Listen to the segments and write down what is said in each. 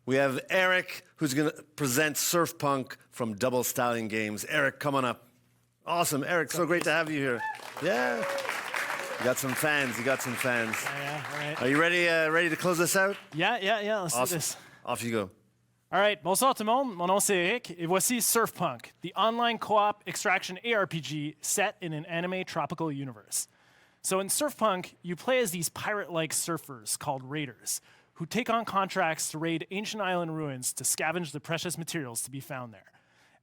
We have Eric, who's going to present Surfpunk from Double Stallion Games. Eric, come on up. Awesome, Eric, so great to have you here. Yeah. You got some fans, Yeah, all right. Are you ready to close this out? Yeah, let's do this. Off you go. All right, bonsoir tout le monde, mon nom c'est Eric, et voici Surfpunk, the online co-op extraction ARPG set in an anime tropical universe. So in Surfpunk, you play as these pirate-like surfers called raiders, who take on contracts to raid ancient island ruins to scavenge the precious materials to be found there.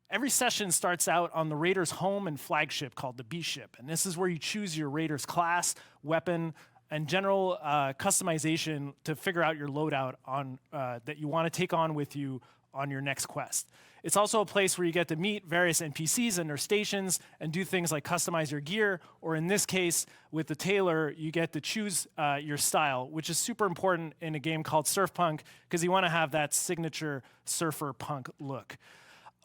Every session starts out on the raider's home and flagship called the B ship, and this is where you choose your raider's class, weapon, and general customization to figure out your loadout on that you want to take on with you on your next quest. It's also a place where you get to meet various NPCs and their stations and do things like customize your gear, or in this case, with the tailor, you get to choose your style, which is super important in a game called Surfpunk, because you want to have that signature surfer punk look.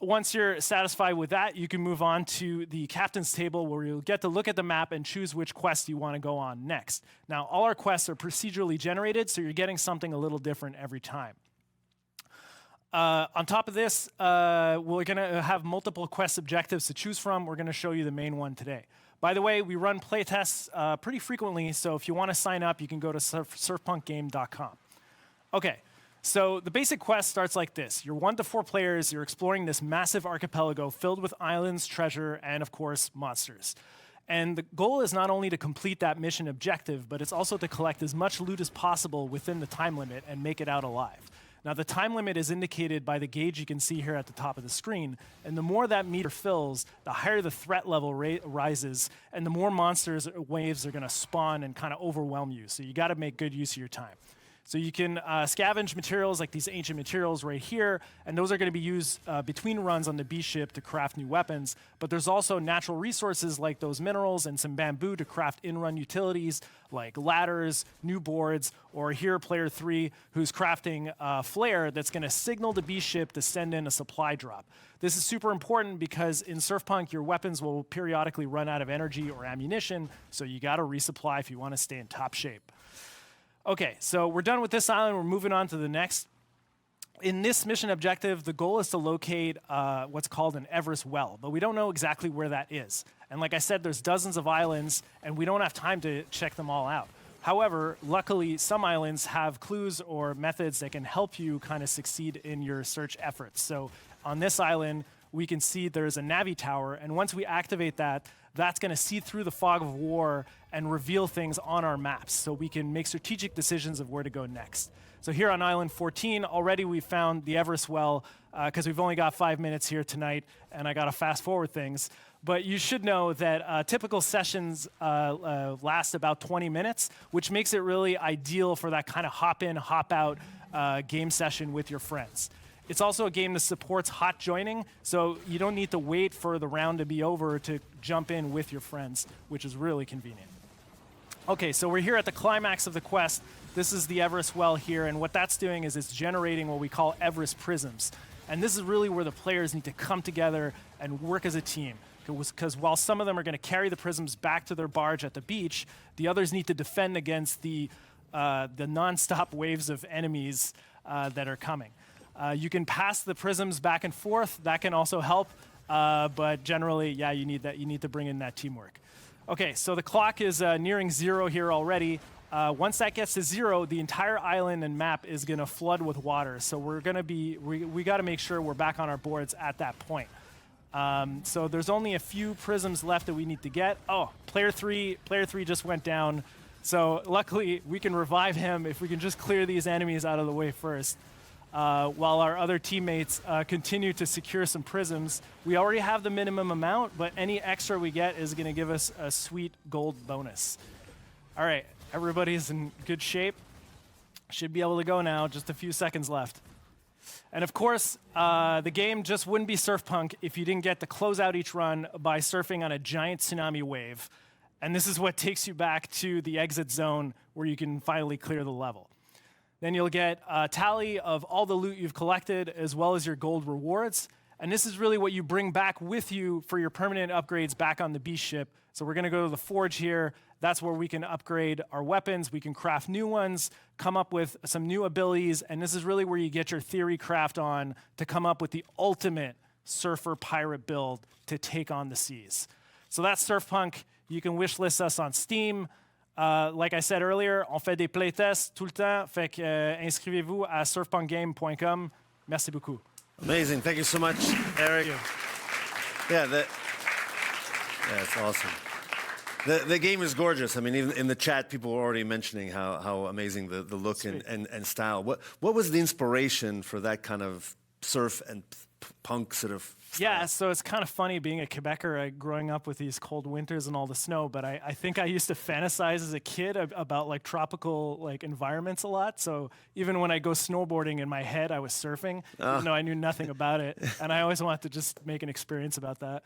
Once you're satisfied with that, you can move on to the captain's table where you'll get to look at the map and choose which quest you want to go on next. Now, all our quests are procedurally generated, so you're getting something a little different every time. On top of this, we're going to have multiple quest objectives to choose from. We're going to show you the main one today. By the way, we run playtests pretty frequently, so if you want to sign up, you can go to surfpunkgame.com. Okay, so the basic quest starts like this. You're 1 to 4 players. You're exploring this massive archipelago filled with islands, treasure, and, of course, monsters. And the goal is not only to complete that mission objective, but it's also to collect as much loot as possible within the time limit and make it out alive. Now, the time limit is indicated by the gauge you can see here at the top of the screen, and the more that meter fills, the higher the threat level rises, and the more monsters or waves are going to spawn and kind of overwhelm you. So you got to make good use of your time. So you can scavenge materials like these ancient materials right here, and those are going to be used between runs on the B ship to craft new weapons. But there's also natural resources like those minerals and some bamboo to craft in-run utilities like ladders, new boards, or here player 3 who's crafting a flare that's going to signal the B ship to send in a supply drop. This is super important because in Surfpunk, your weapons will periodically run out of energy or ammunition, so you got to resupply if you want to stay in top shape. Okay, so we're done with this island. We're moving on to the next. In this mission objective, the goal is to locate what's called an Everest well, but we don't know exactly where that is. And like I said, there's dozens of islands, and we don't have time to check them all out. However, luckily, some islands have clues or methods that can help you kind of succeed in your search efforts. So on this island, we can see there's a Navi tower, and once we activate that, that's going to see through the fog of war and reveal things on our maps so we can make strategic decisions of where to go next. So here on Island 14, already we found the Everest well because we've only got 5 minutes here tonight, and I got to fast forward things. But you should know that typical sessions last about 20 minutes, which makes it really ideal for that kind of hop in, hop out game session with your friends. It's also a game that supports hot joining, so you don't need to wait for the round to be over to jump in with your friends, which is really convenient. Okay, so we're here at the climax of the quest. This is the Everest well here, and what that's doing is it's generating what we call Everest prisms. And this is really where the players need to come together and work as a team. Because while some of them are going to carry the prisms back to their barge at the beach, the others need to defend against the non-stop waves of enemies that are coming. You can pass the prisms back and forth. That can also help, but generally, yeah, you need that. You need to bring in that teamwork. Okay, so the clock is nearing 0 here already. Once that gets to 0, the entire island and map is going to flood with water. So we're going to we got to make sure we're back on our boards at that point. So there's only a few prisms left that we need to get. Oh, player three just went down. So luckily, we can revive him if we can just clear these enemies out of the way first. While our other teammates continue to secure some prisms. We already have the minimum amount, but any extra we get is going to give us a sweet gold bonus. All right, everybody's in good shape. Should be able to go now, just a few seconds left. And of course, the game just wouldn't be Surfpunk if you didn't get to close out each run by surfing on a giant tsunami wave. And this is what takes you back to the exit zone where you can finally clear the level. Then you'll get a tally of all the loot you've collected as well as your gold rewards. And this is really what you bring back with you for your permanent upgrades back on the beast ship. So we're going to go to the forge here. That's where we can upgrade our weapons. We can craft new ones, come up with some new abilities. And this is really where you get your theory craft on to come up with the ultimate surfer pirate build to take on the seas. So that's Surfpunk. You can wishlist us on Steam. Like I said earlier, on fait des playtests tout le temps. Fait que inscrivez-vous à surfpunkgame.com. Merci beaucoup. Amazing. Thank you so much, Eric. Yeah, it's awesome. The game is gorgeous. I mean, even in the chat, people were already mentioning how amazing the look and style. What was the inspiration for that kind of surf and punk sort of style? Yeah, so it's kind of funny being a Quebecer, growing up with these cold winters and all the snow, but I think I used to fantasize as a kid about like tropical like environments a lot. So even when I go snowboarding in my head, I was surfing, even though I knew nothing about it. And I always wanted to just make an experience about that.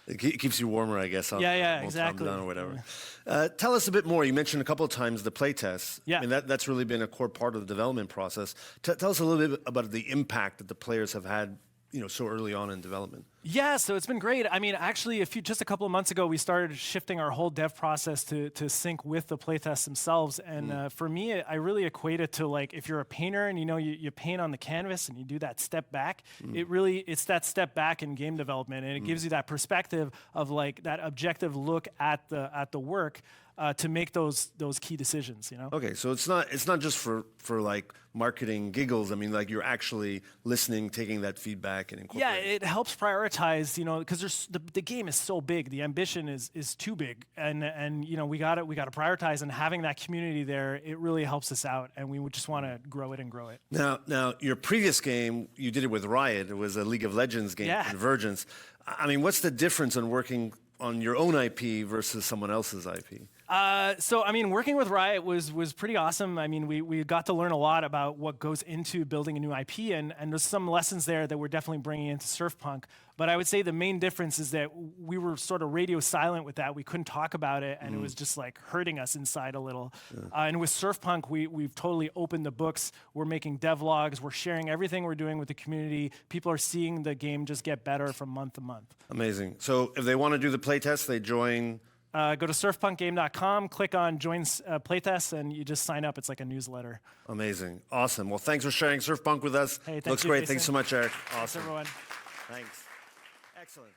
It keeps you warmer, I guess. Yeah, exactly. Or whatever. Yeah. Tell us a bit more. You mentioned a couple of times the playtests. Yeah. I mean, that's really been a core part of the development process. Tell us a little bit about the impact that the players have had, so early on in development. Yeah, so it's been great. I mean, actually, just a couple of months ago, we started shifting our whole dev process to sync with the playtests themselves. And for me, I really equate it to like if you're a painter and you paint on the canvas and you do that step back. It's that step back in game development, and it gives you that perspective of like that objective look at the work to make those key decisions. Okay, so it's not just for like marketing giggles. I mean, like you're actually listening, taking that feedback, and incorporating. Yeah, it helps prioritize, because the game is so big. The ambition is too big, and we got to prioritize. And having that community there, it really helps us out, and we would just want to grow it and grow it. Now, your previous game, you did it with Riot. It was a League of Legends game, Convergence. I mean, what's the difference in working on your own IP versus someone else's IP? So, I mean, working with Riot was pretty awesome. I mean, we got to learn a lot about what goes into building a new IP, and there's some lessons there that we're definitely bringing into Surfpunk. But I would say the main difference is that we were sort of radio silent with that. We couldn't talk about it, and it was just like hurting us inside a little. And with Surfpunk, we've totally opened the books. We're making devlogs. We're sharing everything we're doing with the community. People are seeing the game just get better from month to month. Amazing. So if they want to do the playtest, they join... Go to surfpunkgame.com, click on Join Playtest, and you just sign up. It's like a newsletter. Amazing. Awesome. Well, thanks for sharing Surfpunk with us. Hey, Looks great. Jason. Thanks so much, Eric. Thanks, Awesome. everyone. Thanks. Excellent.